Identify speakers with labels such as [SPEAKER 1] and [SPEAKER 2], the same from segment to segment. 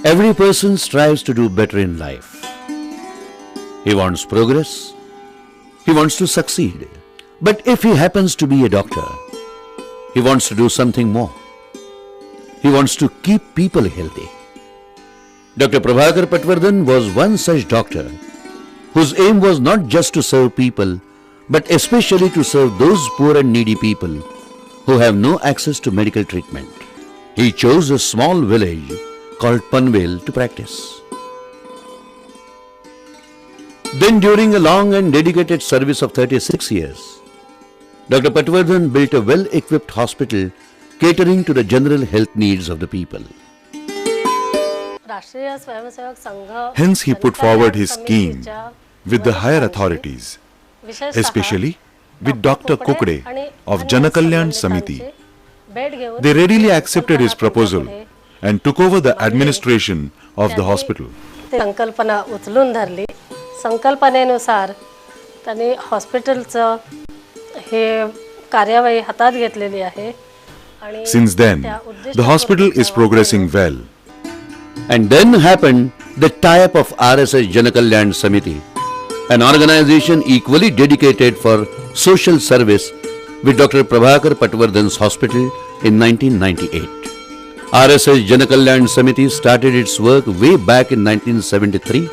[SPEAKER 1] Every person strives to do better in life. He wants progress. He wants to succeed. But if he happens to be a doctor, he wants to do something more. He wants to keep people healthy. Dr. Prabhakar Patwardhan was one such doctor whose aim was not just to serve people, but especially to serve those poor and needy people who have no access to medical treatment. He chose a small village called Panvel to practice. Then during a long and dedicated service of 36 years, Dr. Patwardhan built a well-equipped hospital catering to the general health needs of the people.
[SPEAKER 2] Hence he put forward his scheme with the higher authorities, especially with Dr. Kukde of Janakalyan Samiti. They readily accepted his proposal and took over the administration of the hospital.
[SPEAKER 3] संकल्पनेनुसार त्यांनी हॉस्पिटलचं हे कार्यवाही हातात घेतलेली आहे.
[SPEAKER 2] Since then, the hospital is progressing well.
[SPEAKER 1] And then happened the tie-up of RSS Janakalyan Samiti, an organization equally dedicated for social service with Dr. Prabhakar Patwardhan's hospital in 1998. RSS Janakalyan Samiti started its work way back in 1973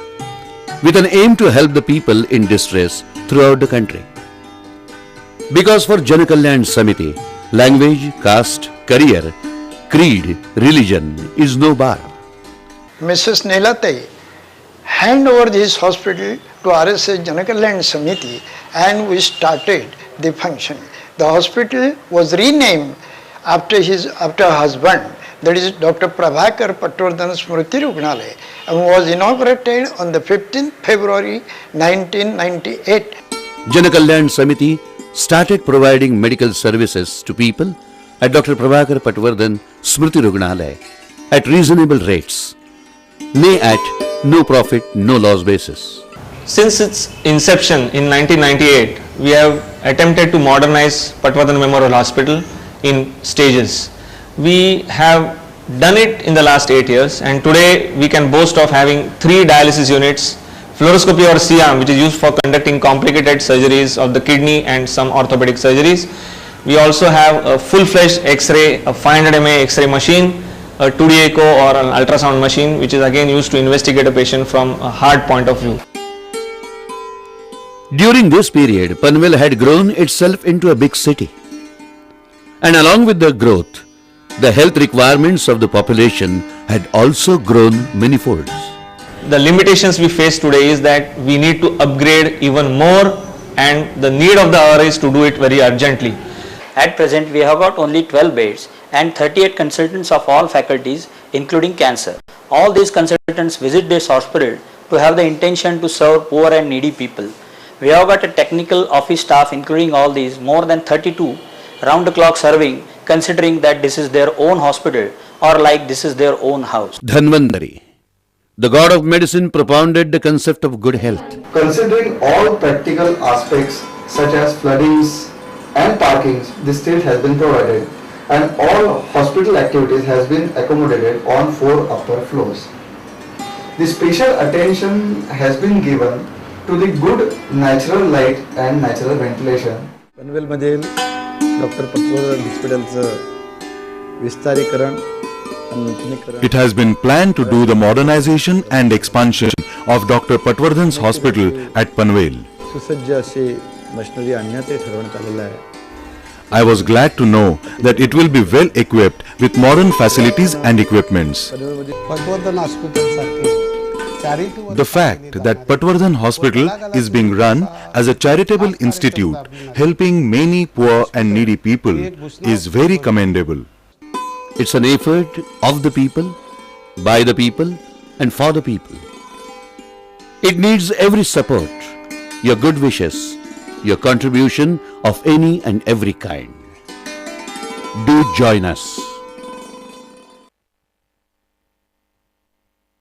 [SPEAKER 1] with an aim to help the people in distress throughout the country. Because for Janakalyan Samiti, language, caste, career, creed, religion is no bar.
[SPEAKER 4] Mrs. Neelatai hand over this hospital to RSS Janakalyan Samiti and we started the function. The hospital was renamed after her husband, that is Dr. Prabhakar Patwardhan Smriti Rugnalaya, and was inaugurated on the 15th February 1998.
[SPEAKER 1] Janakalyan Samiti started providing medical services to people at Dr. Prabhakar Patwardhan Smriti Rugnalaya at reasonable rates, nay at no profit, no loss basis.
[SPEAKER 5] Since its inception in 1998, we have attempted to modernize Patwardhan Memorial Hospital in stages. We have done it in the last 8 years, and today we can boast of having 3 dialysis units, fluoroscopy or CAM, which is used for conducting complicated surgeries of the kidney and some orthopedic surgeries. We also have a full-fledged X-ray, a 500 mA X-ray machine, a 2D echo or an ultrasound machine, which is again used to investigate a patient from a heart point of view.
[SPEAKER 1] During this period, Panvel had grown itself into a big city. And along with the growth, the health requirements of the population had also grown manifolds.
[SPEAKER 5] The limitations we face today is that we need to upgrade even more, and the need of the hour is to do it very urgently.
[SPEAKER 6] At present, we have got only 12 beds and 38 consultants of all faculties, including cancer. All these consultants visit this hospital to have the intention to serve poor and needy people. We have got a technical office staff, including all these, more than 32, round the clock serving, considering that this is their own hospital or like this is their own house.
[SPEAKER 1] Dhanvantari, the god of medicine, propounded the concept of good health.
[SPEAKER 7] Considering all practical aspects such as floodings and parkings, this street has been provided and all hospital activities has been accommodated on 4 upper floors. The special attention has been given to the good natural light and natural ventilation.
[SPEAKER 8] Panvel मधील doctor Patwardhan हॉस्पिटलचं विस्तारीकरण आणि नूतनीकरण.
[SPEAKER 2] It has been planned to do the modernization and expansion of Dr. Patwardhan's hospital at Panvel.
[SPEAKER 8] सुसज्ज अशी machinery आणण्याचे ठरवण्यात आलेलं आहे.
[SPEAKER 2] I was glad to know that it will be well equipped with modern facilities and equipments.
[SPEAKER 8] Patwardhan हॉस्पिटलसाठी
[SPEAKER 2] The fact that Patwardhan Hospital is being run as a charitable institute helping many poor and needy people is very commendable.
[SPEAKER 1] It's an effort of the people, by the people and for the people. It needs every support, your good wishes, your contribution of any and every kind. Do join us.